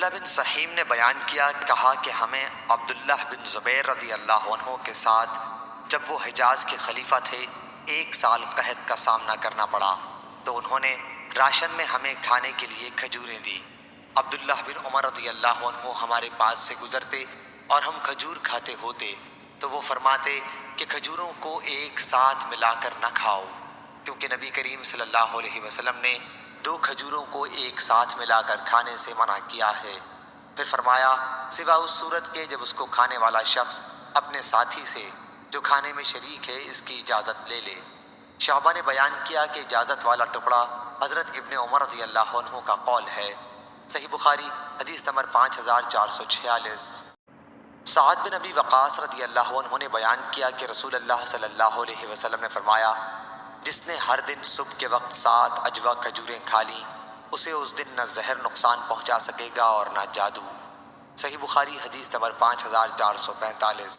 قبلہ بن سحیم نے بیان کیا، کہا کہ ہمیں عبداللہ بن زبیر رضی اللہ عنہ کے ساتھ جب وہ حجاز کے خلیفہ تھے 1 سال قحط کا سامنا کرنا پڑا تو انہوں نے راشن میں ہمیں کھانے کے لیے کھجوریں دی۔ عبداللہ بن عمر رضی اللہ عنہ ہمارے پاس سے گزرتے اور ہم کھجور کھاتے ہوتے تو وہ فرماتے کہ کھجوروں کو ایک ساتھ ملا کر نہ کھاؤ، کیونکہ نبی کریم صلی اللہ علیہ وسلم نے 2 کھجوروں کو ایک ساتھ ملا کر کھانے سے منع کیا ہے۔ پھر فرمایا سوا اس صورت کے جب اس کو کھانے والا شخص اپنے ساتھی سے جو کھانے میں شریک ہے اس کی اجازت لے لے۔ شعبہ نے بیان کیا کہ اجازت والا ٹکڑا حضرت ابن عمر رضی اللہ عنہ کا قول ہے۔ صحیح بخاری حدیث نمبر 5446۔ سعد بن ابی وقاص رضی اللہ عنہ نے بیان کیا کہ رسول اللہ صلی اللہ علیہ وسلم نے فرمایا جس نے ہر دن صبح کے وقت 7 اجوا کھجوریں کھا لیں اسے اس دن نہ زہر نقصان پہنچا سکے گا اور نہ جادو۔ صحیح بخاری حدیث نمبر 5445۔